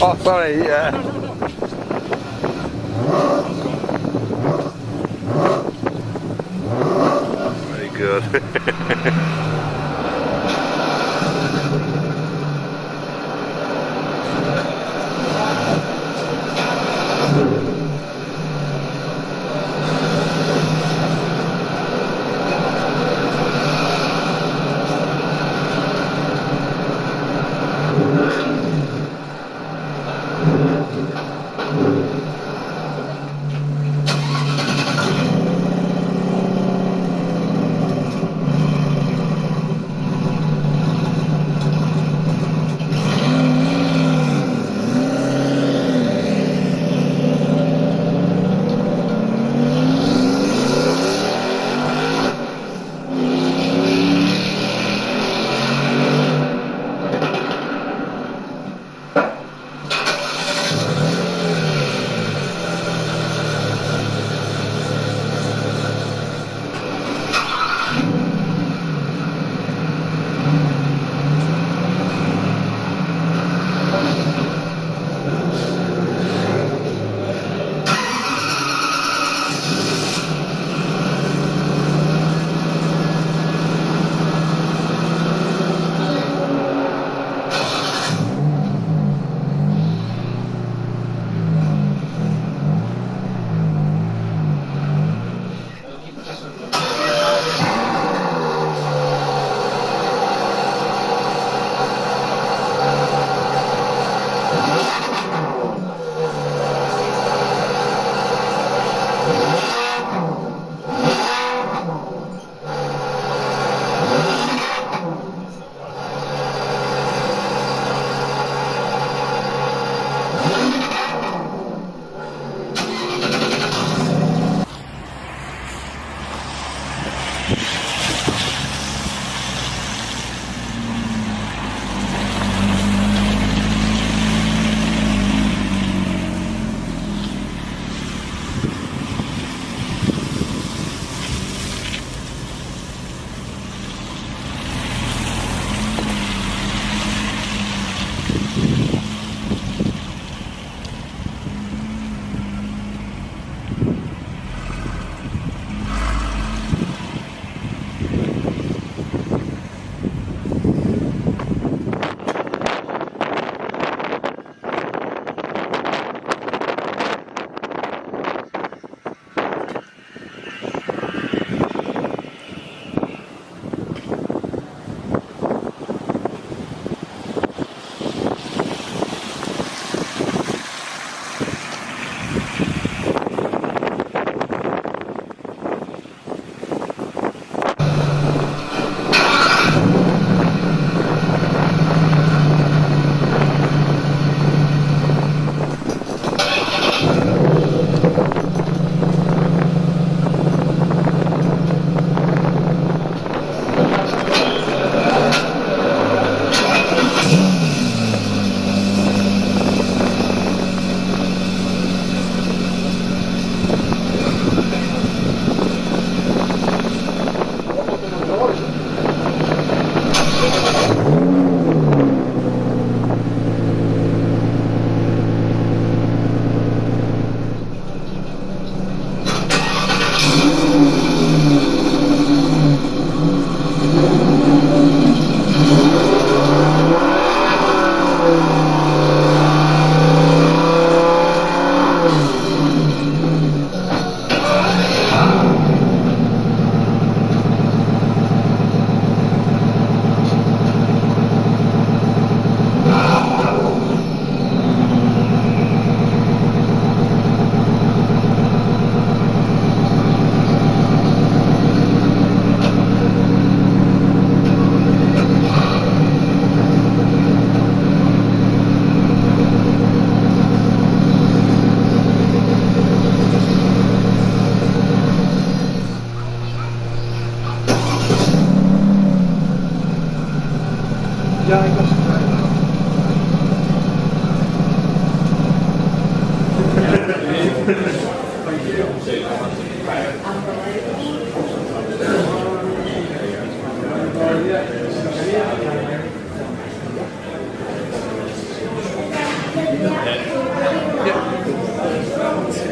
Oh, sorry, yeah. Very good.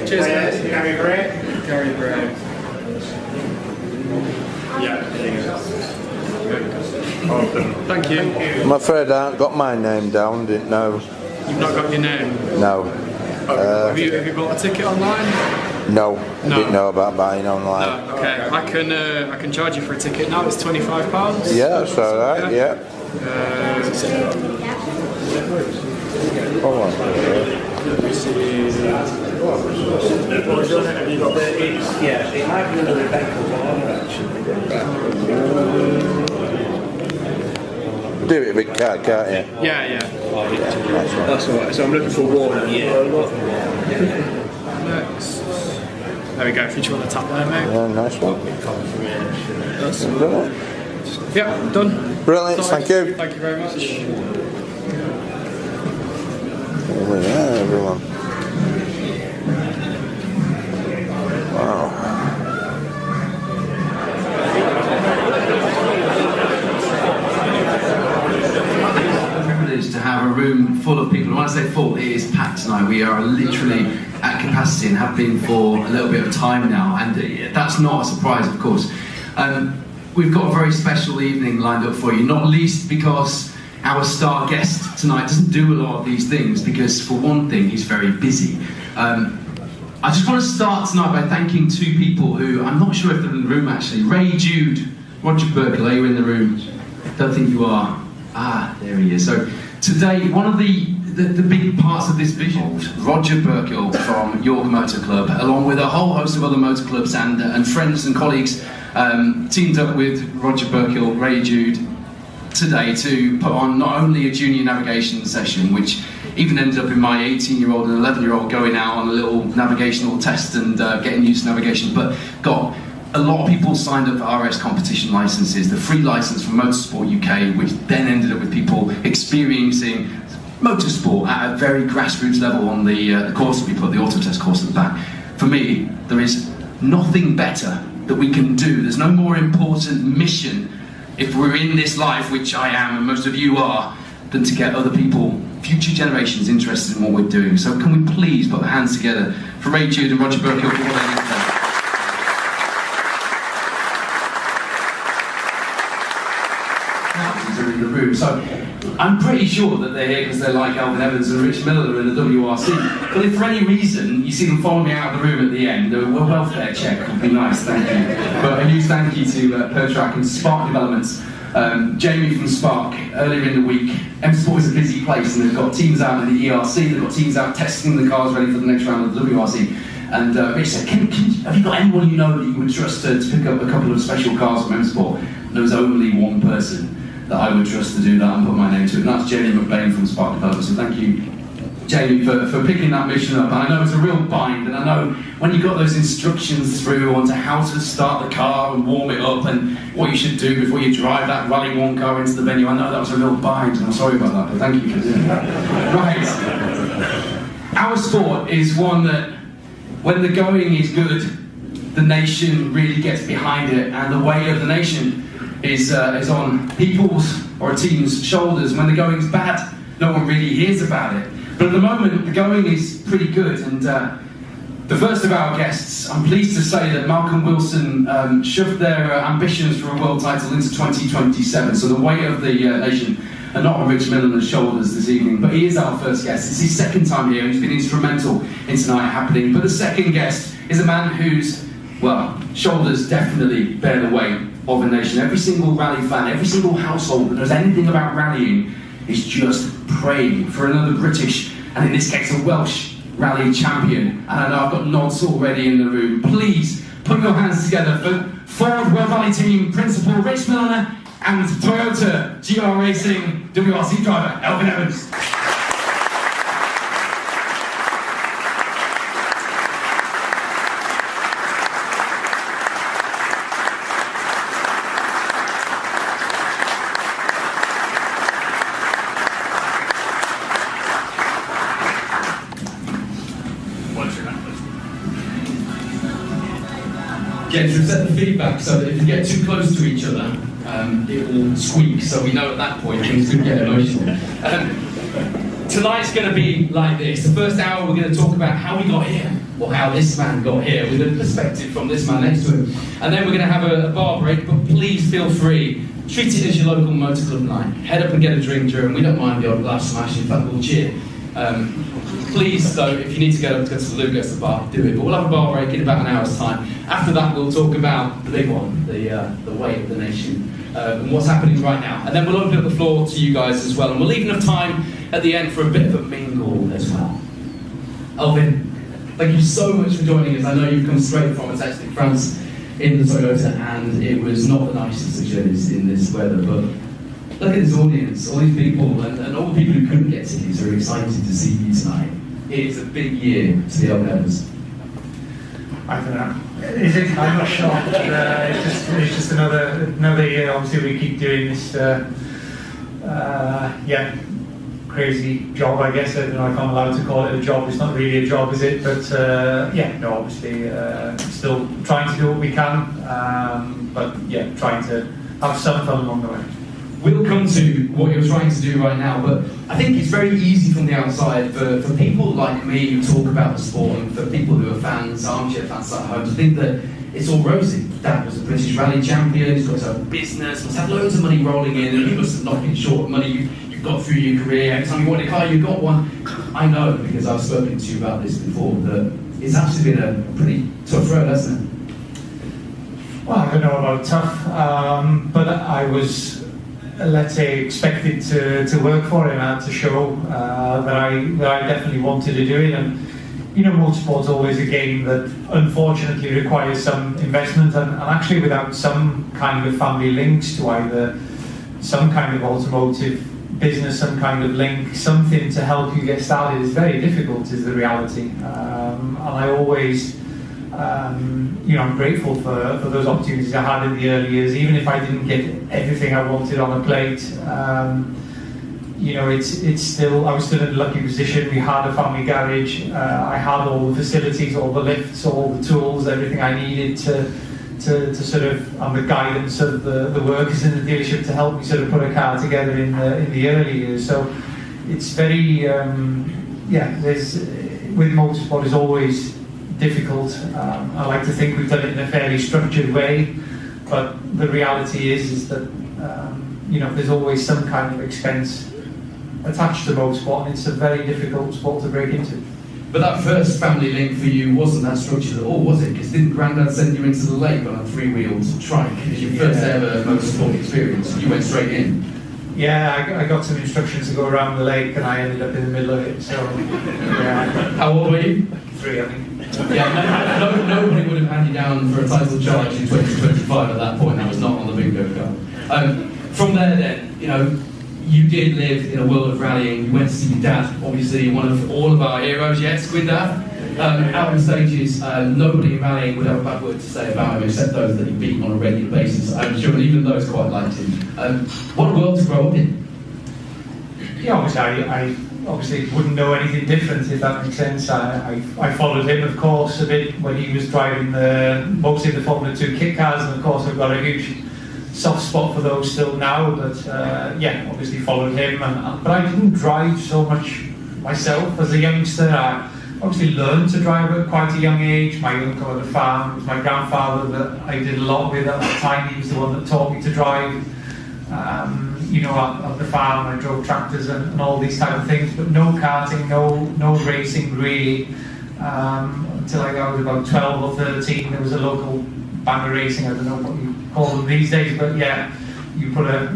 Cheers, guys. Gary Bray. Gary Bray. Yeah. Thank you. I'm afraid I haven't got my name down, didn't know. You've not got your name? No. Have you bought a ticket online? No, I didn't know about buying online. No, okay. I can charge you for a ticket now. It's £25. Yeah, that's alright, yeah. Hold on. Yeah, it might be under the back of order actually. Do it a bit cat, can't you? Yeah. That's alright, so I'm looking for water. Yeah. Next. There we go, if you just want to tap there, mate. Yeah, nice one. Yeah, done. Brilliant, thank you. Thank you very much. Over there, everyone. Wow. Privileged to have a room full of people. When I say full, it is packed tonight. We are literally at capacity and have been for a little bit of time now, and that's not a surprise, of course. We've got a very special evening lined up for you, not least because our star guest tonight doesn't do a lot of these things, because for one thing, he's very busy. I just want to start tonight by thanking two people who, I'm not sure if they're in the room actually. Ray Jude, Roger Burkle, are you in the room? Don't think you are. Ah, there he is. So today, one of the big parts of this vision, Roger Burkle from York Motor Club, along with a whole host of other motor clubs and friends and colleagues, teamed up with Roger Burkle, Ray Jude, today to put on not only a junior navigation session, which even ended up in my 18-year-old and 11-year-old going out on a little navigational test and getting used to navigation, but got a lot of people signed up for RS competition licenses, the free license from Motorsport UK, which then ended up with people experiencing motorsport at a very grassroots level on the course that we put, the auto test course at the back. For me, there is nothing better that we can do. There's no more important mission if we're in this life, which I am and most of you are, than to get other people, future generations, interested in what we're doing. So can we please put our hands together for Ray Jude and Roger Burkle for what they did today. Thousands are in the room, so I'm pretty sure that they're here because they're like Elfyn Evans and Rich Miller in the WRC. But if for any reason you see them follow me out of the room at the end, a welfare check would be nice, thank you. But a huge thank you to Pertrack and Spark Developments. Jamie from Spark, earlier in the week. M-Sport is a busy place and they've got teams out in the ERC, they've got teams out testing the cars ready for the next round of the WRC. And Rich said, have you got anyone you know that you would trust to pick up a couple of special cars from M-Sport? And there was only one person that I would trust to do that and put my name to it, and that's Jamie McBain from Spark Development. So thank you, Jamie, for picking that mission up. And I know it's a real bind, and I know when you got those instructions through onto how to start the car and warm it up and what you should do before you drive that Rally 1 car into the venue, I know that was a real bind, and I'm sorry about that, but thank you for doing that. Right. Our sport is one that, when the going is good, the nation really gets behind it, and the weight of the nation is on people's or a team's shoulders. When the going's bad, no one really hears about it. But at the moment, the going is pretty good, and the first of our guests, I'm pleased to say that Malcolm Wilson shoved their ambitions for a world title into 2027, so the weight of the nation and not on Rich Milner's shoulders this evening, but he is our first guest. It's his second time here, and he's been instrumental in tonight happening. But the second guest is a man whose, well, shoulders definitely bear the weight of a nation. Every single rally fan, every single household that knows anything about rallying is just praying for another British, and in this case a Welsh, rally champion. And I know I've got nods already in the room. Please put your hands together for Ford World Rally Team Principal Rich Milner and Toyota GR Racing WRC driver Elfyn Evans. Gents, we've set the feedback so that if you get too close to each other, it will squeak, so we know at that point things could get emotional. Tonight's going to be like this. The first hour we're going to talk about how we got here, or how this man got here, with a perspective from this man next to him. And then we're going to have a bar break, but please feel free, treat it as your local motor club night. Head up and get a drink during, we don't mind the odd glass smash, in fact we'll cheer. Please, though, if you need to go to the loo, go to the bar, do it. But we'll have a bar break in about an hour's time. After that, we'll talk about the big one, the weight of the nation, and what's happening right now. And then we'll open up the floor to you guys as well. And we'll leave enough time at the end for a bit of a mingle as well. Elfyn, thank you so much for joining us. I know you've come straight from a Texas France in the Toyota, and it was not the nicest of journeys in this weather, but look at this audience, all these people, and all the people who couldn't get tickets are excited to see you tonight. It's a big year to the Elfyn Evans. I don't know. Is it? I'm not sure. It's just another year. Obviously, we keep doing this. Crazy job. I guess I don't know if I'm allowed to call it a job. It's not really a job, is it? But obviously, still trying to do what we can. Trying to have some fun along the way. We'll come to what you're trying to do right now, but I think it's very easy from the outside for people like me who talk about the sport, and for people who are fans, armchair fans at home, to think that it's all rosy. Dad was a British rally champion, he's got his own business, must have loads of money rolling in, and he must have not been short of money you've got through your career. Every time you want a car, you've got one. I know, because I've spoken to you about this before, that it's actually been a pretty tough road, hasn't it? Well, I don't know about tough, but I was, let's say, expected to work for it, and I had to show that I definitely wanted to do it. And you know, motorsport's always a game that unfortunately requires some investment, and actually without some kind of family links to either some kind of automotive business, some kind of link, something to help you get started is very difficult, is the reality. And I always I'm grateful for those opportunities I had in the early years, even if I didn't get everything I wanted on a plate. It's still, I was still in a lucky position. We had a family garage. I had all the facilities, all the lifts, all the tools, everything I needed to sort of, and the guidance of the workers in the dealership to help me sort of put a car together in the early years. So it's very, with motorsport is always difficult. I like to think we've done it in a fairly structured way, but the reality is that there's always some kind of expense attached to motorsport, and it's a very difficult sport to break into. But that first family link for you wasn't that structured at all, was it? Because didn't Grandad send you into the lake on a three-wheeled trike as your first ever motorsport experience, and you went straight in? Yeah, I got some instructions to go around the lake, and I ended up in the middle of it. So, yeah. How old were you? 3, I think. Yeah, nobody would have had you down for a title charge in 2025 at that point. That was not on the bingo card. From there, then, you did live in a world of rallying. You went to see your dad, obviously one of all of our heroes, yes, Gwyndath. Out on stages, nobody in rallying would have a bad word to say about him, except those that he beat on a regular basis. I'm sure even those quite liked him. What a world to grow up in. Yeah, I obviously wouldn't know anything different, if that makes sense. I followed him, of course, a bit when he was driving mostly the Formula 2 kit cars, and of course I've got a huge soft spot for those still now, but obviously followed him. But I didn't drive so much myself as a youngster. I obviously learned to drive at quite a young age. My uncle had a farm. It was my grandfather that I did a lot with at the time. He was the one that taught me to drive. at the farm. I drove tractors and all these type of things, but no karting, no racing really. Until I was about 12 or 13, there was a local band of racing. I don't know what you call them these days, but yeah, you put a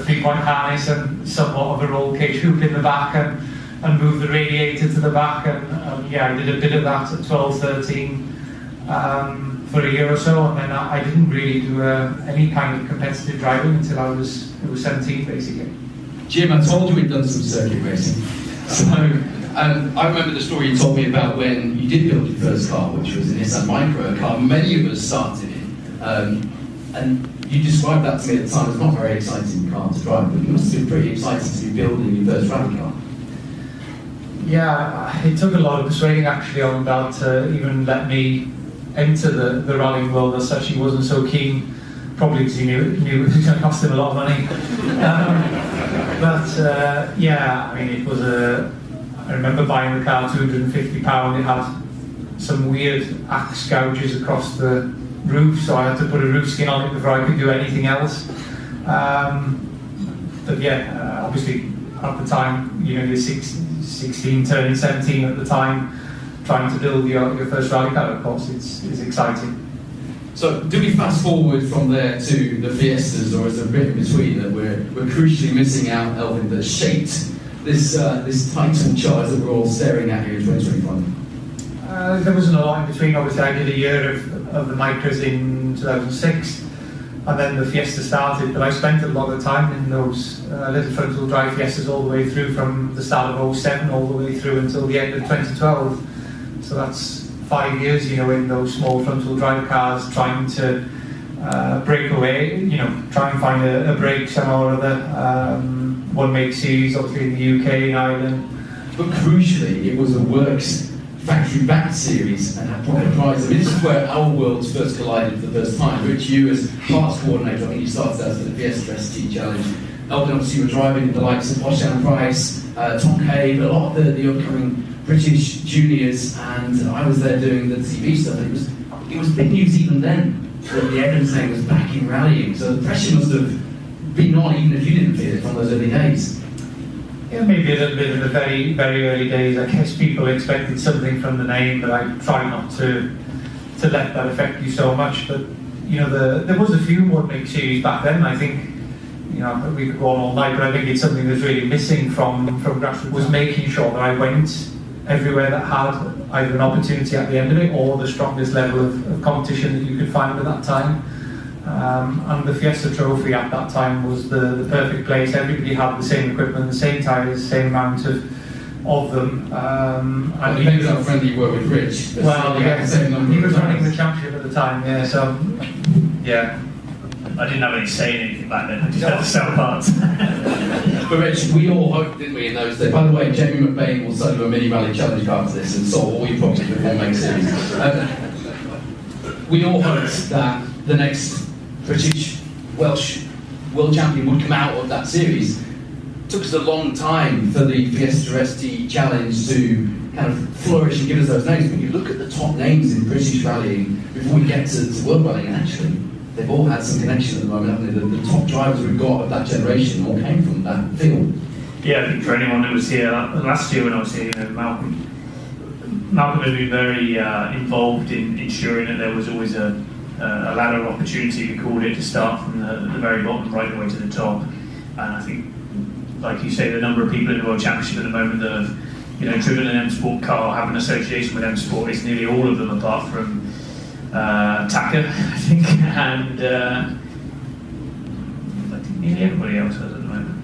3-point harness and somewhat of a roll cage hoop in the back and move the radiator to the back, and yeah, I did a bit of that at 12, 13 for a year or so, and then I didn't really do any kind of competitive driving until I was 17 basically. Jim, I told you we'd done some circuit racing. So I remember the story you told me about when you did build your first car, which was an Nissan Micra, a car many of us started in. And you described that to me at the time as not a very exciting car to drive, but it must have been pretty exciting to be building your first rally car. Yeah, it took a lot of persuading actually on Dad to even let me enter the rallying world as such. He wasn't so keen, probably because he knew it was going to cost him a lot of money. But yeah, I mean, it was I remember buying the car, £250. It had some weird axe gouges across the roof, so I had to put a roof skin on it before I could do anything else. But yeah, obviously at the time, you're 16, turning 17 at the time, trying to build your first rally car, of course, it's exciting. So do we fast forward from there to the Fiestas, or is there a bit in between that we're crucially missing out, Elfyn, that shaped this title charge that we're all staring at here in 2025? There wasn't a lot in between. Obviously, I did a year of the Micras in 2006, and then the Fiesta started, but I spent a lot of time in those little front-wheel drive Fiestas all the way through, from the start of 07 all the way through until the end of 2012. So that's 5 years, in those small front-wheel drive cars, trying to break away, try and find a break somehow or other. One make series, obviously in the UK and Ireland. But crucially, it was a works factory-backed series and had proper prize. I mean, this is where our worlds first collided for the first time. Rich, you as parts coordinator, I think you started out for the Fiesta ST Challenge. Elfyn, obviously, you were driving the likes of Posh and Price, Tom Cave, a lot of the upcoming British juniors, and I was there doing the TV stuff. It was big news even then that the Evans name was back in rallying, so the pressure must have been on even if you didn't feel it from those early days. Yeah, maybe a little bit in the very, very early days. I guess people expected something from the name, but I try not to let that affect you so much. But there was a few one make series back then. I think we could go on all night, but I think it's something that's really missing from grassroots, was making sure that I went everywhere that had either an opportunity at the end of it or the strongest level of competition that you could find at that time. And the Fiesta Trophy at that time was the perfect place. Everybody had the same equipment, the same tyres, the same amount of them. And you know how friendly you were with Rich. Well, yeah, he was running the championship at the time, yeah, so yeah. I didn't have any say in anything back then, I just had to sell parts. But Rich, we all hoped, didn't we, in those days? By the way, Jamie McBain will sell you a mini rally challenge car to this and solve all your problems with one make series. We all hoped that the next British, Welsh world champion would come out of that series. It took us a long time for the Fiesta ST Challenge to kind of flourish and give us those names. But you look at the top names in British rallying before we get to world rallying, and actually they've all had some connection at the moment, haven't they? The top drivers we've got of that generation all came from that field. Yeah, I think for anyone who was here last year when I was here, Malcolm has been very involved in ensuring that there was always a ladder of opportunity, we called it, to start from the very bottom right the way to the top. And I think, like you say, the number of people in the World Championship at the moment that have driven an M Sport car, have an association with M Sport, is nearly all of them apart from Taka, I think, and I think nearly everybody else has at the moment.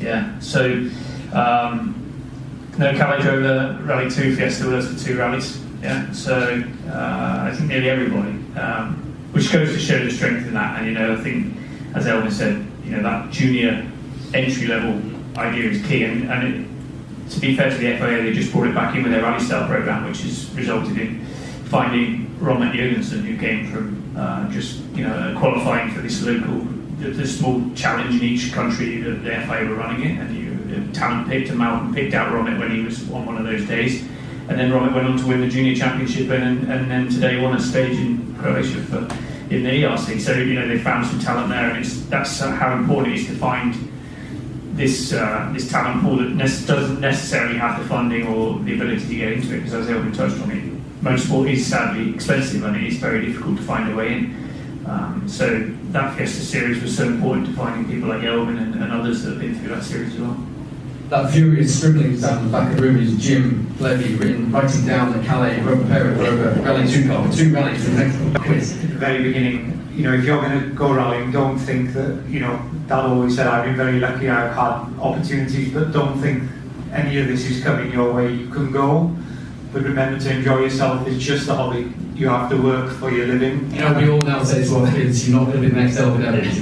Yeah, so Calais drove the Rally 2 Fiesta with us for 2 rallies. Yeah, so I think nearly everybody, which goes to show the strength in that. And I think, as Elfyn said, that junior entry level idea is key. And to be fair to the FIA, they just brought it back in with their rally style program, which has resulted in finding Romet Jurgensen, who came from qualifying for this the small challenge in each country that the FIA were running it, and talent picked, and Malcolm picked out Romet when he was on one of those days. And then Romet went on to win the junior championship, and then today won a stage in Croatia for in the ERC. So they found some talent there, and that's how important it is to find this talent pool that doesn't necessarily have the funding or the ability to get into it. Because as Elfyn touched on it, motorsport is sadly expensive, and it is very difficult to find a way in. So that Fiesta series was so important to finding people like Elfyn and others that have been through that series as well. That furious scribblings down the back of the room is Jim Levy writing down that Calais wrote a Rally 2 car for 2 rallies for the next quiz. At the very beginning, if you're going to go rallying, don't think that, Dad always said, I've been very lucky, I've had opportunities, but don't think any of this is coming your way. You can go, but remember to enjoy yourself. It's just a hobby. You have to work for your living. We all now say to our kids, you're not going to be the next Elfyn Evans,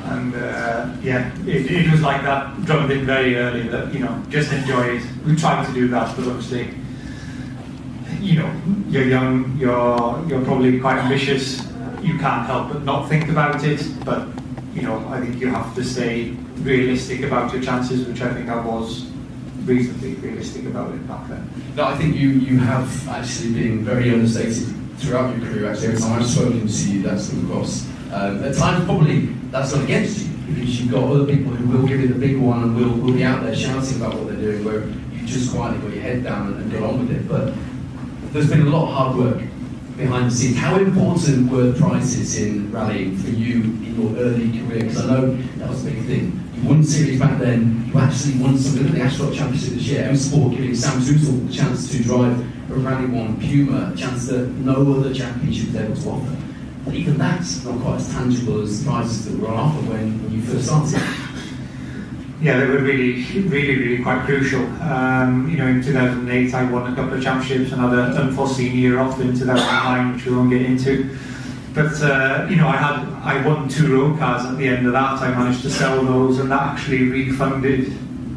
And it was like that, drummed in very early that, just enjoy it. We tried to do that, but obviously, you're young, you're probably quite ambitious. You can't help but not think about it, but, I think you have to stay realistic about your chances, which I think I was reasonably realistic about it back then. No, I think you have actually been very understated throughout your career. Actually, every time I've spoken to you, that's come across. At times, probably that's not against you, because you've got other people who will give you the big one and will be out there shouting about what they're doing, where you just quietly got your head down and got on with it. But there's been a lot of hard work behind the scenes. How important were the prizes in rallying for you in your early career? Because I know that was a big thing. You won series back then, you actually won something at the Asphalt Championship this year. M-Sport giving Sam Tuzel the chance to drive a Rally 1 Puma, a chance that no other championship was able to offer. But even that's not quite as tangible as the prizes that were on offer when you first started. Yeah, they were really quite crucial. In 2008 I won a couple of championships and had an unforeseen year off in 2009, which we won't get into. But I won 2 road cars at the end of that. I managed to sell those, and that actually refunded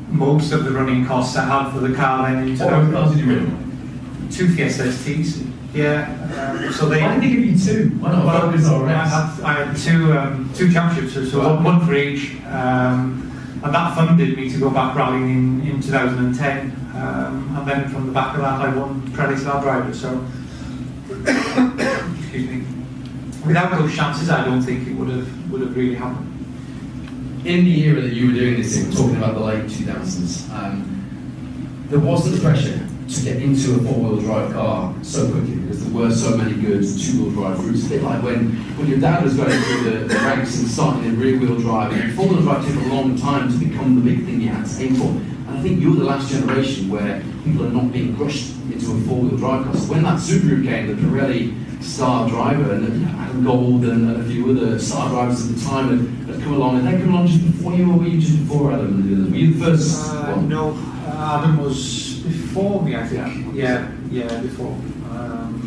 most of the running costs I had for the car then. What cars did you win? 2 Fiesta STs. Yeah. So they. Why did they give you 2? Why not focus on rest? I had two championships, so one for each. And that funded me to go back rallying in 2010, and then from the back of that I won Pirelli Star Driver. So, excuse me. Without those chances, I don't think it would have really happened. In the era that you were doing this in, talking about the late 2000s, there wasn't the pressure to get into a 4-wheel drive car so quickly, because there were so many good 2-wheel drive routes. A bit like when your dad was going through the ranks and starting in rear-wheel drive, and 4-wheel drive took a long time to become the big thing you had to aim for. And I think you're the last generation where people are not being rushed into a 4-wheel drive car. So when that Subaru came, the Pirelli Star Driver, and Adam Gold and a few other Star drivers at the time had come along, and they come along just before you, or were you just before Adam? Were you the first one? No, Adam was before me, I think. Yeah, before.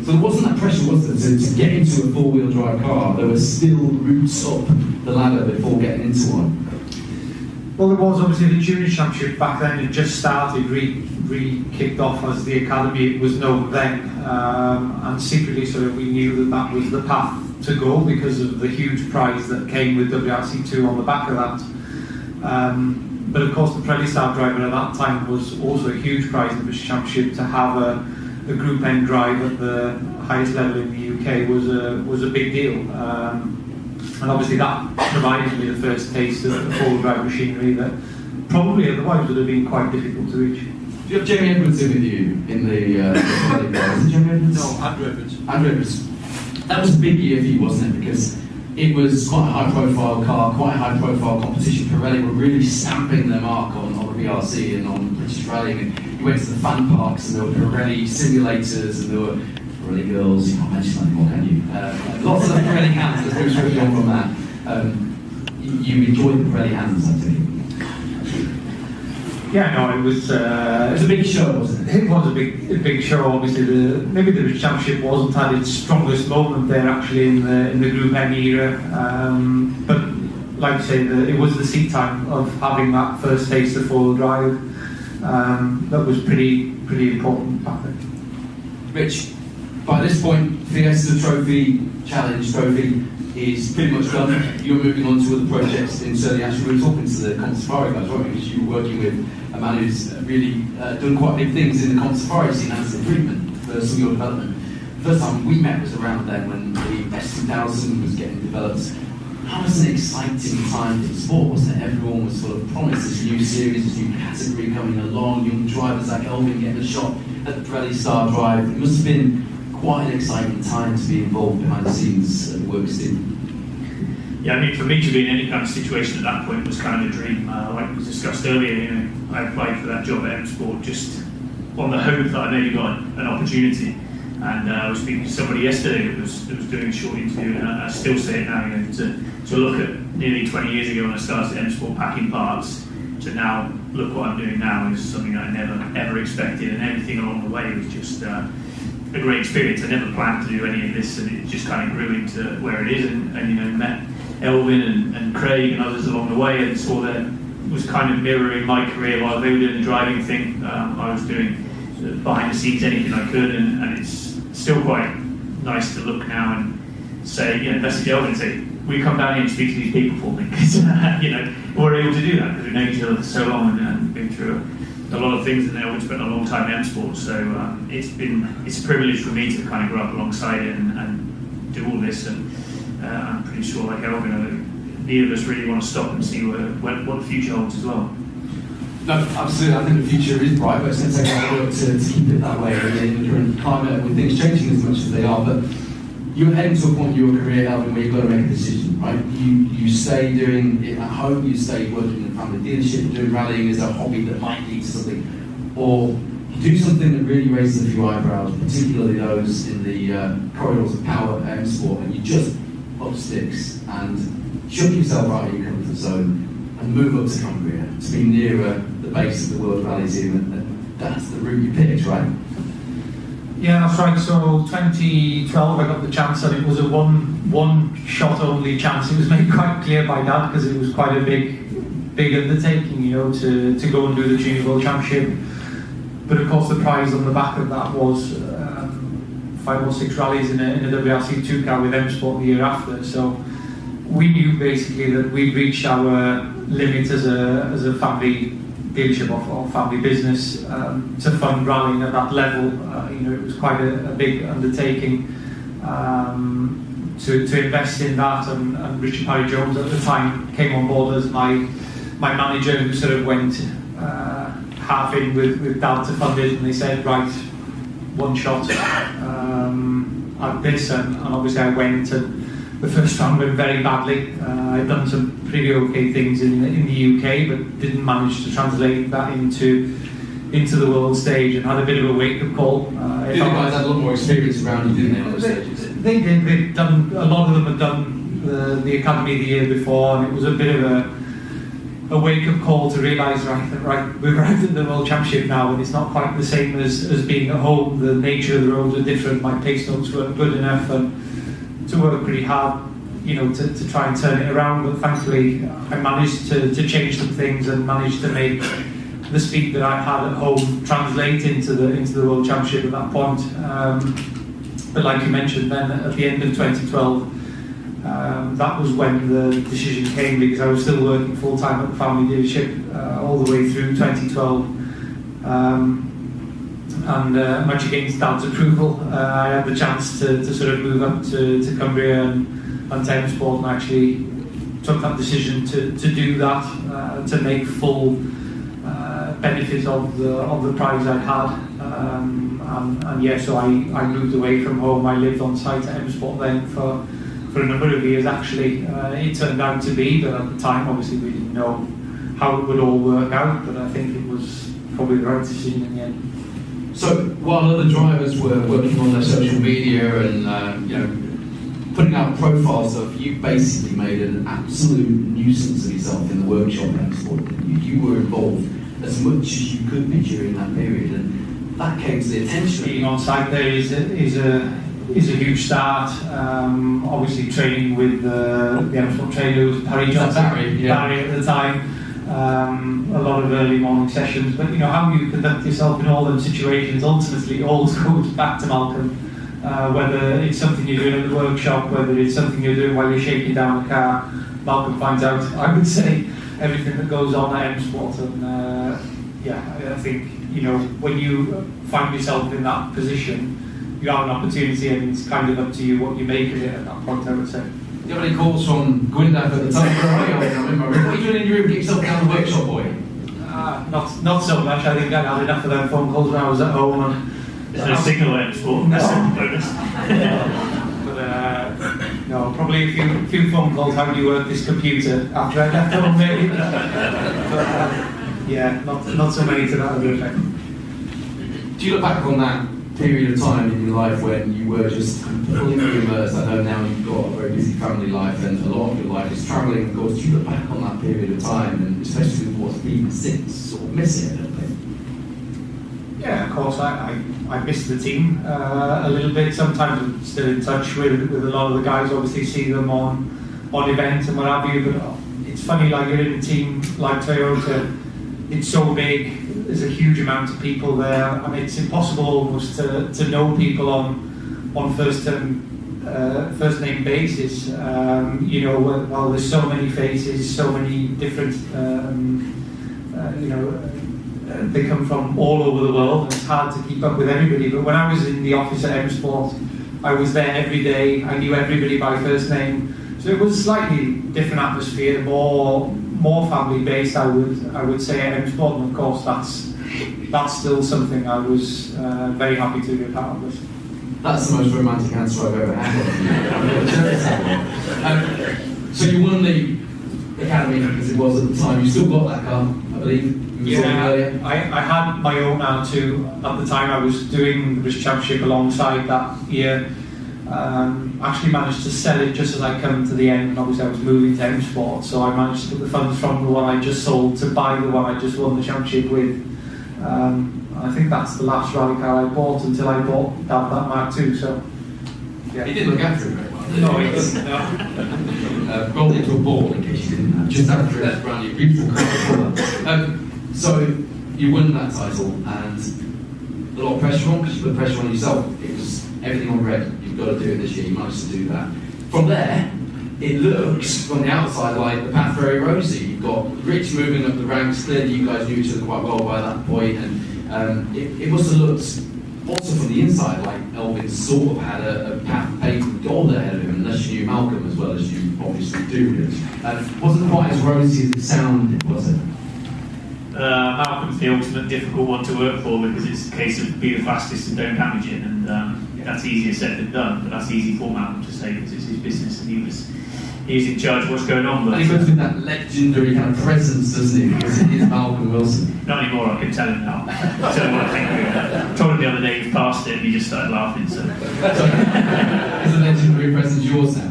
So there wasn't that pressure, was there, to get into a 4-wheel drive car? There were still routes up the ladder before getting into one. Well, there was obviously the Junior Championship back then. It just started, re-kicked off as the academy. It was known then, and secretly, so we knew that was the path to go because of the huge prize that came with WRC2 on the back of that. But of course, the Pirelli Star Driver at that time was also a huge prize in the British Championship. To have a Group N drive at the highest level in the UK was a big deal. And obviously that provided me the first taste of 4-wheel drive machinery that probably otherwise would have been quite difficult to reach. Do you have Jamie Edwards in with you in the Pirelli car? Is it Jamie Edwards? No, Andrew Evans. Andrew Evans. That was a big year for you, wasn't it? Because it was quite a high-profile car, quite a high-profile competition. Pirelli were really stamping their mark on the VRC and on British rallying. And you went to the fan parks, and there were Pirelli simulators, and there were Pirelli girls. You can't mention that anymore, can you? Lots of Pirelli hands. Let's move swiftly on from that. You enjoyed the Pirelli hands, I think. Yeah, no, it was a big show, wasn't it? It was a big show. Obviously, maybe the British Championship wasn't at its strongest moment there, actually, in the Group N era. But like you say, it was the seat time of having that first taste of 4-wheel drive. That was pretty important back then. Rich, by this point, Fiesta Trophy, Challenge Trophy is pretty much done. You're moving on to other projects in Surrey. Actually, we were talking to the Comp Safari guys, right? Because you were working with a man who's really done quite big things in the Comp Safari scene as improvement for some of your development. the first time we met was around then when the S2000 was getting developed. That was an exciting time for sport, wasn't it? Everyone was sort of promised this new series, this new category coming along, young drivers like Elfyn getting a shot at the Pirelli Star Drive. It must have been quite an exciting time to be involved behind the scenes at the work scene. Yeah, I mean, for me to be in any kind of situation at that point was kind of a dream. Like was discussed earlier, you know, I applied for that job at M Sport just on the hope that I maybe got an opportunity. And I was speaking to somebody yesterday that was doing a short interview, and I still say it now, you know, to look at nearly 20 years ago when I started M Sport packing parts, to now look what I'm doing now is something I never ever expected, and everything along the way was just a great experience. I never planned to do any of this, and it just kind of grew into where it is, and you know, met Elfyn and Craig and others along the way, and saw that it was kind of mirroring my career while they were doing the driving thing. I was doing behind the scenes anything I could, and it's still quite nice to look now and say, you know, message Elfyn and say, will you come down here and speak to these people for me? Because, you know, we're able to do that because we know each other for so long and been through a lot of things, and Elfyn spent a long time in M Sport, so it's a privilege for me to kind of grow up alongside it and do all this, and I'm pretty sure, like Elfyn, neither of us really want to stop and see what the future holds as well. No, absolutely. I think the future is bright, but it's going to take a lot of work to keep it that way in the current climate with things changing as much as they are. But you're heading to a point in your career, Elfyn, where you've got to make a decision, right? You stay doing it at home, you stay working in a family dealership, doing rallying as a hobby that might lead to something, or you do something that really raises a few eyebrows, particularly those in the corridors of power M Sport, and you just up sticks and chuck yourself out of your comfort zone and move up to Cumbria, to be nearer the base of the World Rally Team, and that's the route you picked, right? Yeah, that's right. So 2012, I got the chance, and it was a one-shot only chance. It was made quite clear by Dad because it was quite a big undertaking, you know, to go and do the Junior World Championship. But of course, the prize on the back of that was 5 or 6 rallies in a WRC2 car with M Sport the year after. So we knew basically that we'd reached our limit as a family dealership or family business to fund rallying at that level. You know, it was quite a big undertaking to invest in that, and Richard Parry Jones at the time came on board as my manager, who sort of went half in with Dad to fund it, and they said, right, one shot at this, and obviously I went, and the first round went very badly. I'd done some pretty okay things in the UK, but didn't manage to translate that into the world stage, and had a bit of a wake-up call. The guys had a lot more experience around you, didn't they, on those stages? They did. They'd done, a lot of them had done the academy the year before, and it was a bit of a wake-up call to realise, right, we've arrived at the World Championship now, and it's not quite the same as being at home. The nature of the roads are different. My pace notes weren't good enough, and to work pretty hard, you know, to try and turn it around. But thankfully, I managed to change some things and managed to make the speed that I had at home translate into the World Championship at that point. But like you mentioned, then at the end of 2012, that was when the decision came, because I was still working full time at the family dealership all the way through 2012. And much against Dad's approval, I had the chance to sort of move up to Cumbria and to M Sport, and actually took that decision to do that, to make full benefit of the prize I had. And yeah, so I moved away from home. I lived on site at M Sport then for a number of years actually. It turned out to be, but at the time obviously we didn't know how it would all work out, but I think it was probably the right decision in the end. So while other drivers were working on their social media and you know, putting out profiles of, you basically made an absolute nuisance of yourself in the workshop at M Sport. You were involved as much as you could be during that period, and that came to the attention. Being on site there is a huge start. Obviously training with the M Sport trainer was Barry at the time. A lot of early morning sessions, but you know how you conduct yourself in all those situations ultimately always goes back to Malcolm. Whether it's something you're doing at the workshop, whether it's something you're doing while you're shaking down a car, Malcolm finds out, I would say, everything that goes on at M Sport. And yeah, I think, you know, when you find yourself in that position, you have an opportunity, and it's kind of up to you what you make of it at that point, I would say. Do you have any calls from Gwyndaff at the time? Where are you? I remember. What are you doing in your room? Get yourself down the workshop, boy. Not so much. I think I had enough of them phone calls when I was at home. And There's no signal there in sport. That's a bonus. But no, probably a few phone calls. How do you work this computer? After I left home, maybe. But yeah, not so many to that other effect. Do you look back on that period of time in your life when you were just completely immersed? I know now you've got a very busy family life and a lot of your life is travelling. Of course, do you look back on that period of time, and especially with what's been since, sort of miss it a little bit? Yeah, of course. I miss the team a little bit. Sometimes I'm still in touch with a lot of the guys. Obviously, see them on events and what have you. But it's funny, like you're in a team like Toyota. It's so big. There's a huge amount of people there. I mean, it's impossible almost to know people on first name basis. You know, well, there's so many faces, so many different. You know. They come from all over the world, and it's hard to keep up with everybody. But when I was in the office at M Sport, I was there every day. I knew everybody by first name, so it was a slightly different atmosphere, more family based. I would say at M Sport, and of course that's still something I was very happy to be a part of. This. That's the most romantic answer I've ever had. So you won the academy as it was at the time. You still got that car, I believe. Yeah, I had my own R2 at the time. I was doing the British Championship alongside that year. Actually managed to sell it just as I come to the end, and obviously I was moving to M Sport, so I managed to put the funds from the one I just sold to buy the one I just won the championship with. I think that's the last rally car I bought until I bought that Mark II. So yeah. He didn't look after it very well. No, he didn't. No. Rolled into a ball in case you didn't know. Just after that brand new beautiful car. So you won that title, and a lot of pressure on, because you put pressure on yourself. It was everything on red. You've got to do it this year. You managed to do that. From there, it looks from the outside like the path very rosy. You've got Rich moving up the ranks. Clearly, you guys knew each other quite well by that point, and it must have looked also from the inside like Elfyn sort of had a path paved with gold ahead of him, unless you knew Malcolm as well as you obviously do. Wasn't quite as rosy as it sounded, was it? Malcolm's the ultimate difficult one to work for, because it's a case of be the fastest and don't damage it, and that's easier said than done, but that's easy for Malcolm to say because it's his business and he's in charge of what's going on. But and he goes with that legendary kind of presence, doesn't he? Because it is Malcolm Wilson. Not anymore, I can tell him now. Tell him what I think of it. I told him the other day he passed it and he just started laughing. So. Is a legendary presence yours now?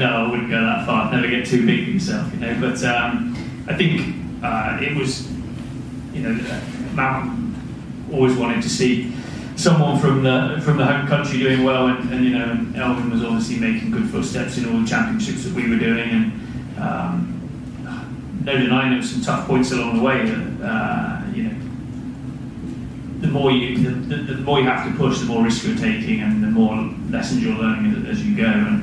No, I wouldn't go that far. Never get too big for yourself, you know. But I think it was, you know, Malcolm always wanted to see someone from the home country doing well, and you know, and Elfyn was obviously making good footsteps in all the championships that we were doing, and no denying there were some tough points along the way. You know, the more you have to push, the more risk you're taking, and the more lessons you're learning as you go. And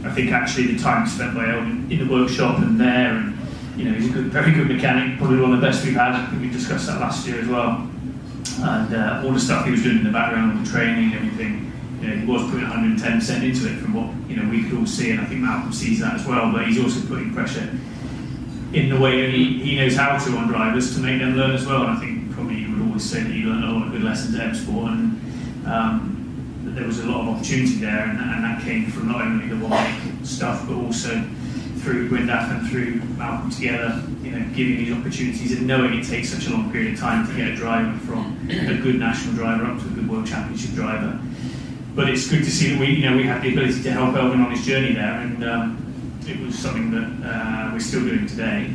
I think actually the time spent by Elfyn in the workshop and there, and you know, he's a very good mechanic, probably one of the best we've had. I think we discussed that last year as well. And all the stuff he was doing in the background, all the training, everything, you know, he was putting 110% into it from what, you know, we could all see, and I think Malcolm sees that as well. But he's also putting pressure in the way that he knows how to on drivers to make them learn as well. And I think probably you would always say that you learned a lot of good lessons at M Sport, and that there was a lot of opportunity there, and that came from not only the one stuff, but also through Gwyndaff and through Malcolm together, you know, giving these opportunities and knowing it takes such a long period of time to get a driver from a good national driver up to a good World Championship driver. But it's good to see that we had the ability to help Elfyn on his journey there, and it was something that we're still doing today.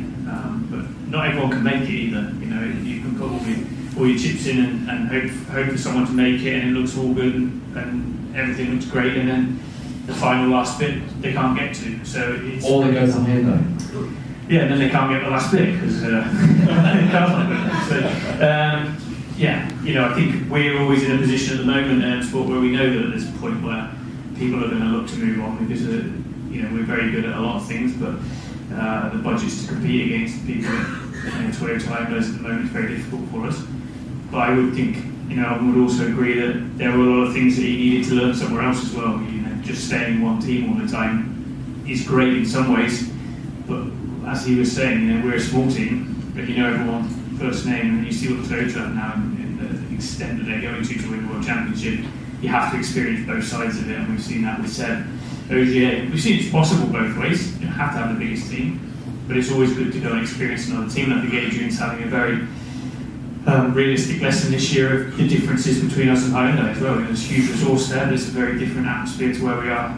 But not everyone can make it either. You know, you can put all your chips in and hope for someone to make it, and it looks all good and everything looks great, and then the final last bit they can't get to. So it's all that goes on here though. Yeah, and then they can't get the last bit because they can't. So, yeah, you know, I think we're always in a position at the moment in sport where we know that there's a point where people are going to look to move on because you know, we're very good at a lot of things, but the budgets to compete against people at Toyota Highlanders at the moment is very difficult for us. But I would think I would also agree that there were a lot of things that he needed to learn somewhere else as well. Just staying in one team all the time is great in some ways, but as he was saying, we're a small team, but everyone first name, and you see what Toyota have now in the extent that they're going to win the World Championship. You have to experience both sides of it, and we've seen that with Seb. Ogier, we've seen it's possible both ways. You have to have the biggest team, but it's always good to go and experience another team. I think Adrian's having a very realistic lesson this year of the differences between us and Hyundai as well. There's huge resource there. There's a very different atmosphere to where we are,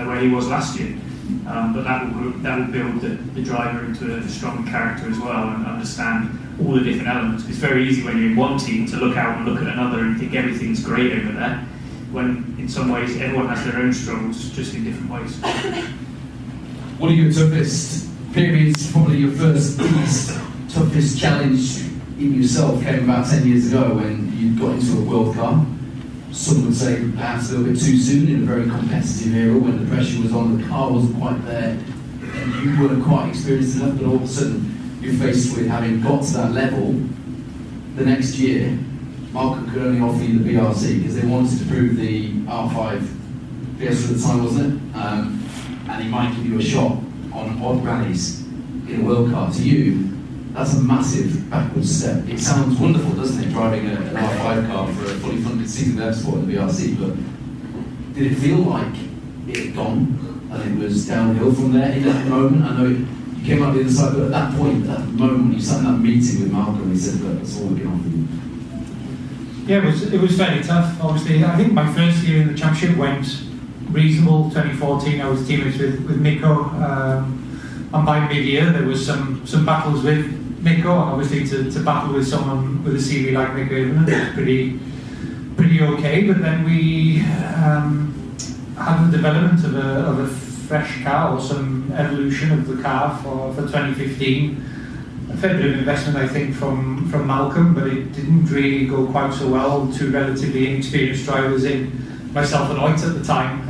where he was last year. But that will build the driver into a stronger character as well, and understand all the different elements. It's very easy when you're in one team to look out and look at another and think everything's great over there, when in some ways everyone has their own struggles, just in different ways. What are your toughest periods? Probably your first toughest challenge in yourself came about 10 years ago when you got into a world car. Some would say perhaps a little bit too soon, in a very competitive era when the pressure was on, the car wasn't quite there, and you weren't quite experienced enough, but all of a sudden you're faced with having got to that level. The next year, Malcolm could only offer you the BRC because they wanted to prove the R5 Fiesta at the time, wasn't it? And he might give you a shot on odd rallies in a world car. To you, that's a massive backwards step. It sounds wonderful, doesn't it, driving an R5 car for a fully funded season of sport in the BRC, but did it feel like it had gone and it was downhill from there in that moment? I know you came out the other side, but at that point, at that moment, when you sat in that meeting with Malcolm, he said, look, that's all we can offer you. Yeah, it was fairly tough, obviously. I think my first year in the championship went reasonable. 2014, I was teammates with Nico, and by mid-year there was some battles with Nico, and obviously to battle with someone with a CV like Nico Evans was pretty okay. But then we had the development of a fresh car, or some evolution of the car for 2015. A fair bit of investment, I think, from Malcolm, but it didn't really go quite so well. Two relatively inexperienced drivers in, myself and Oit at the time.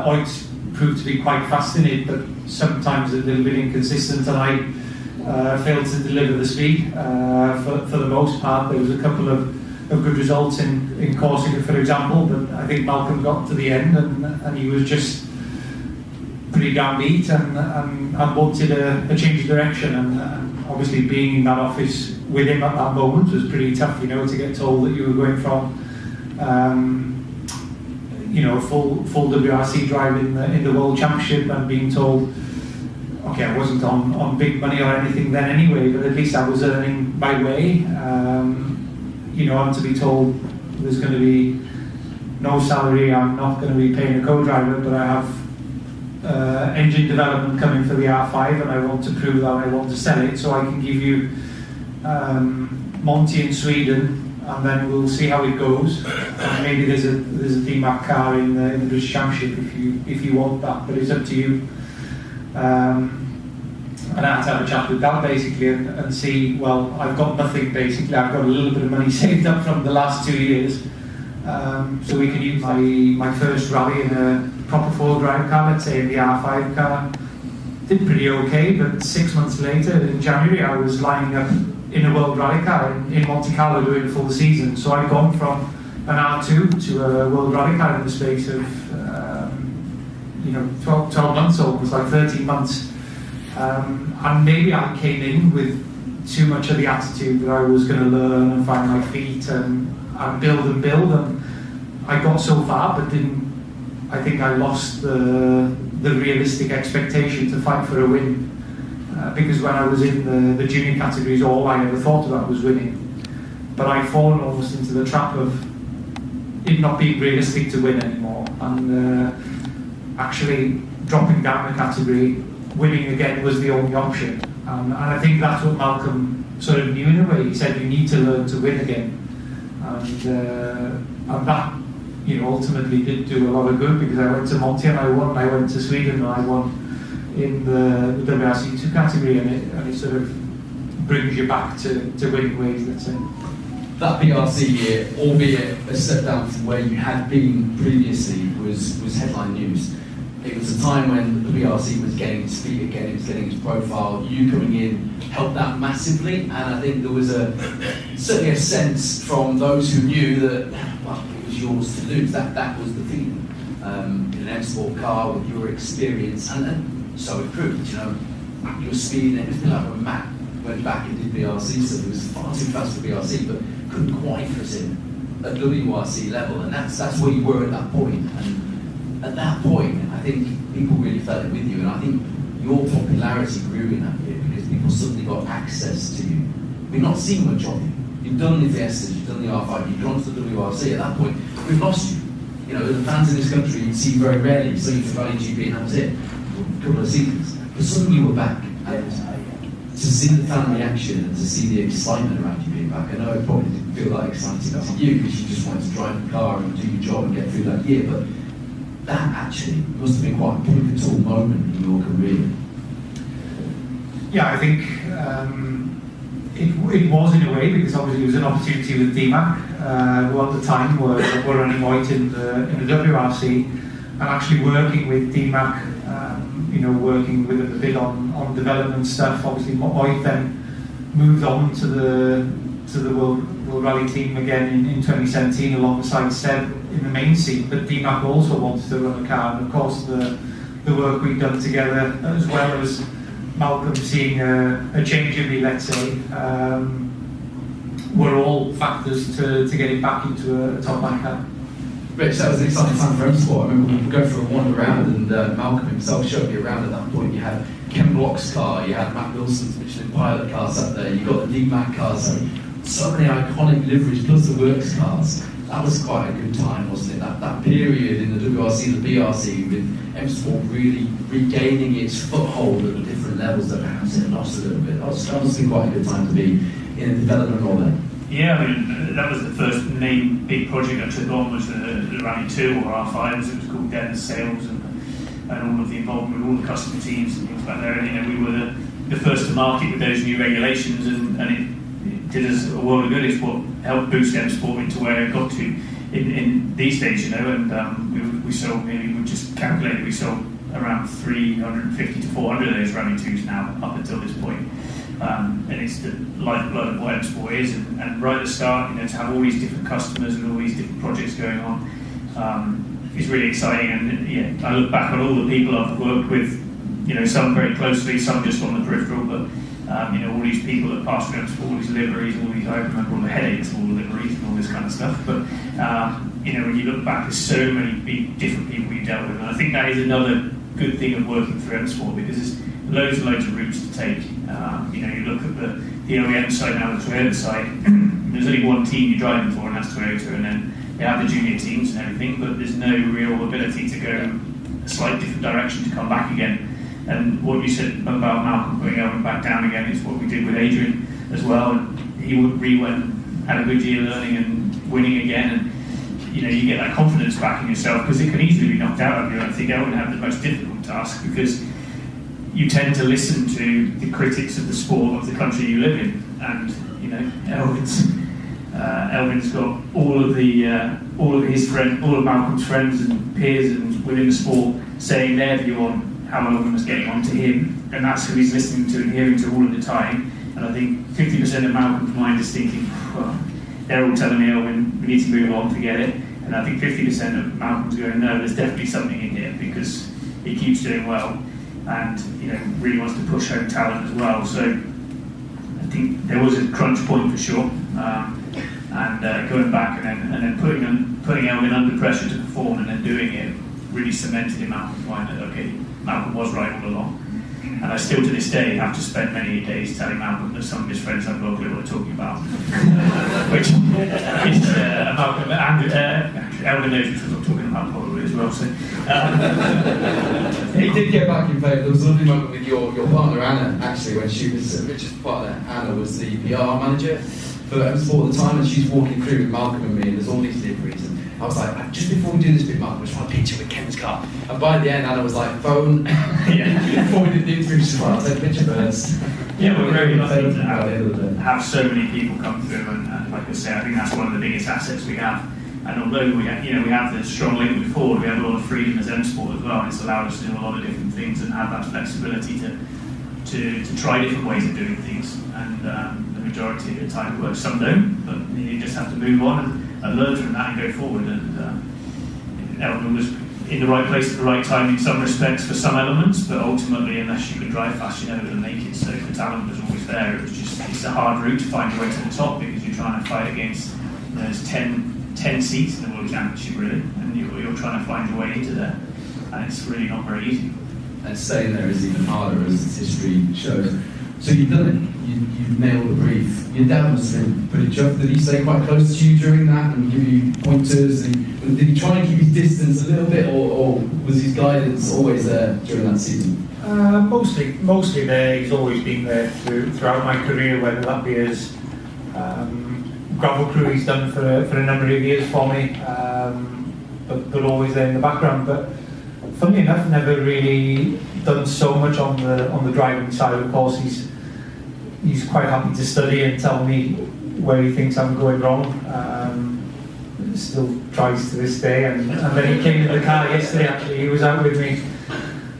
Oit proved to be quite fast in it, but sometimes a little bit inconsistent, and I failed to deliver the speed. For the most part, there was a couple of good results in Corsica, for example, but I think Malcolm got to the end and he was just pretty downbeat and wanted a change of direction, and obviously being in that office with him at that moment was pretty tough, to get told that you were going from full WRC drive in the World Championship and being told, okay, I wasn't on big money or anything then anyway, but at least I was earning my way, and to be told there's going to be no salary, I'm not going to be paying a co-driver, but I have engine development coming for the R5 and I want to prove that I want to sell it, so I can give you Monty in Sweden and then we'll see how it goes. And maybe there's a DMAC car in the British Championship if you want that, but it's up to you. And I had to have a chat with Dad basically and see, well, I've got nothing basically, I've got a little bit of money saved up from the last 2 years, so we can use my first rally in a proper four-drive car, let's say in the R5 car. Did pretty okay, but 6 months later, in January, I was lining up in a World Rally car in Monte Carlo doing a full season. So I'd gone from an R2 to a World Rally car in the space of 12 months, almost like 13 months. And maybe I came in with too much of the attitude that I was going to learn and find my feet and build, and I got so far, but I think I lost the realistic expectation to fight for a win, because when I was in the junior categories, all I ever thought about was winning. But I'd fallen almost into the trap of it not being realistic to win anymore, and actually dropping down the category, winning again was the only option. And I think that's what Malcolm sort of knew in a way. He said you need to learn to win again, and that ultimately did do a lot of good, because I went to Monty and I won, I went to Sweden and I won in the WRC2 category, and it sort of brings you back to winning ways, let's say. That BRC year, albeit a step down from where you had been previously, was headline news. It was a time when the BRC was getting its feet again, it was getting its profile. You coming in helped that massively, and I think there was certainly a sense from those who knew that, well, it was yours to lose. That was the feeling. In an M Sport car with your experience, and so it proved. You know, your speed, and it was a bit like when Matt went back and did BRC, so it was far too fast for BRC, but couldn't quite fit in at WRC level, and that's where you were at that point. And at that point, I think people really felt it with you, and I think your popularity grew in that year because people suddenly got access to you. We've not seen much of you. You've done the Fiestas, you've done the R5, you've gone to the WRC. At that point, we've lost you. You know, the fans in this country you'd see very rarely. You saw you to Rally GP and that was it. A couple of seasons. But suddenly you were back. And to see the fan reaction and to see the excitement around you being back, I know it probably didn't feel that exciting to you because you just wanted to drive the car and do your job and get through that year. But that actually must have been quite a pivotal moment in your career. Yeah, I think it was in a way, because obviously it was an opportunity with DMAC, who at the time were running white in the WRC, and actually working with DMAC, working with them a bit on development stuff. Obviously, White then moved on to the World Rally team again in 2017 alongside Seb in the main seat, but DMAC also wanted to run a car, and of course the work we've done together, as well as Malcolm seeing a change in me, let's say, were all factors to getting back into a top line car. Rich, that was an exciting time for M Sport. I remember we were going for a wander around, and Malcolm himself showed me around at that point. You had Ken Block's car, you had Matt Wilson's Michelin Pilot cars up there, you got the DMAC cars, so many iconic liveries, plus the works cars. That was quite a good time, wasn't it? That period in the WRC, the BRC, with M Sport really regaining its foothold at the different levels that perhaps it lost a little bit. That must have been quite a good time to be in a development role then. Yeah, I mean, that was the first main big project I took on, was the Rally 2 or R5, as it was called then, sales and all of the involvement with all the customer teams and things like that. And, we were the first to market with those new regulations, and it did us a world of good. It's what helped boost M Sport into where it got to in these days, and we sold, maybe we just calculated, we sold around 350 to 400 of those Rally 2s now up until this point. And it's the lifeblood of what M Sport is, and right at the start, to have all these different customers and all these different projects going on is really exciting. And I look back on all the people I've worked with, some very closely, some just on the peripheral, but all these people that passed through M Sport, all these liveries, I remember all the headaches of all the liveries and all this kind of stuff. But when you look back, there's so many different people you dealt with, and I think that is another good thing of working through M Sport, because there's loads and loads of routes to take. You look at the OEM side now, the Toyota side, there's only one team you're driving for, and that's Toyota, and then they have the junior teams and everything, but there's no real ability to go a slight different direction to come back again. And what you said about Malcolm putting Elfyn back down again is what we did with Adrian as well, and he had a good year learning and winning again, and you get that confidence back in yourself, because it can easily be knocked out of you. I think Elfyn had the most difficult task, because you tend to listen to the critics of the sport of the country you live in, and Elfyn's got all of his friends, all of Malcolm's friends and peers and within the sport saying their view on how Elfyn was getting on to him, and that's who he's listening to and hearing to all of the time. And I think 50% of Malcolm's mind is thinking, well, they're all telling me, Elfyn, we need to move on, forget it. And I think 50% of Malcolm's going, no, there's definitely something in here, because he keeps doing well, and really wants to push home talent as well. So I think there was a crunch point for sure, and going back and then putting Elfyn under pressure to perform and then doing it really cemented in Malcolm's mind that okay, Malcolm was right all along. And I still to this day have to spend many days telling Malcolm that some of his friends have no clue what they're talking about, which is Malcolm and Elfyn knows which I'm talking about probably as well. So he did get back in favour. There was a lovely moment with your partner Anna, actually, when she was Richard's partner. Anna was the PR manager for M Sport at the time, and she's walking through with Malcolm and me, and there's all these liveries. I was like, just before we do this bit, Malcolm, I just want a picture with Ken's car. And by the end, Anna was like, phone. Before we did the interview, she's like, I'll take a picture first. Yeah, we're very lucky to have so many people come through, and like I say, I think that's one of the biggest assets we have And although we have this strong link with Ford, we have a lot of freedom as M Sport as well, and it's allowed us to do a lot of different things and have that flexibility to try different ways of doing things. And the majority of the time it works, some don't, but you just have to move on and learn from that and go forward. And Elfyn was in the right place at the right time in some respects for some elements, but ultimately, unless you could drive fast, you're never going to make it. So the talent was always there. It's a hard route to find your way to the top because you're trying to fight against there's 10 seats in the World Championship, really, and you're trying to find your way into there, and it's really not very easy. And staying there is even harder, as history shows. So you've done it. You've nailed the brief. Your dad must have been pretty chuffed. Did he stay quite close to you during that and give you pointers? And did he try and keep his distance a little bit, or was his guidance always there during that season? Mostly there. He's always been there throughout my career, whether that be as gravel crew he's done for a number of years for me, but always there in the background. But funnily enough, never really done so much on the driving side. Of course, he's quite happy to study and tell me where he thinks I'm going wrong. Still tries to this day, and then he came in the car yesterday. Actually, he was out with me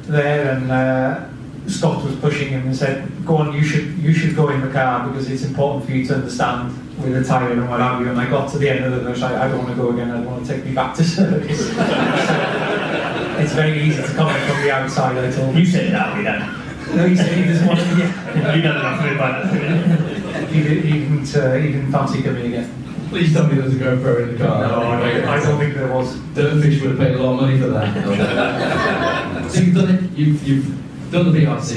there, and Scott was pushing him and said, "Go on, you should go in the car because it's important for you to understand with the tyre and what have you." And I got to the end of the verse. I don't want to go again. I don't want to take me back to service. It's very easy to comment from the outside. I told him. You said that, we don't. No, he said he doesn't want to. Yeah. You've done enough of it by that. He didn't fancy coming again. Please tell me there was a GoPro in the car. No, I don't think there was. Dirtfish would have paid a lot of money for that. So you've done it. You've done the BRC.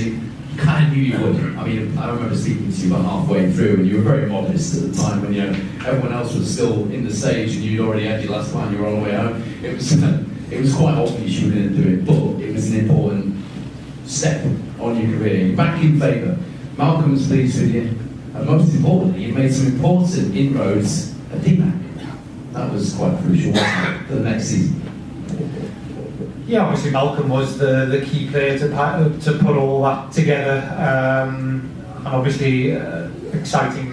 You kind of knew you would. I mean, I remember speaking to you about halfway through, and you were very modest at the time when everyone else was still in the stage, and you'd already had your last one. You were on the way home. It was quite obvious you were going to do it, but it was an important step on your career. You're back in favour. Malcolm's pleased with you, and most importantly, you made some important inroads at DMAC. That was quite crucial, wasn't it, for the next season? Yeah, obviously Malcolm was the key player to put all that together, and obviously exciting.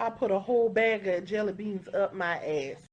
I put a whole bag of jelly beans up my ass.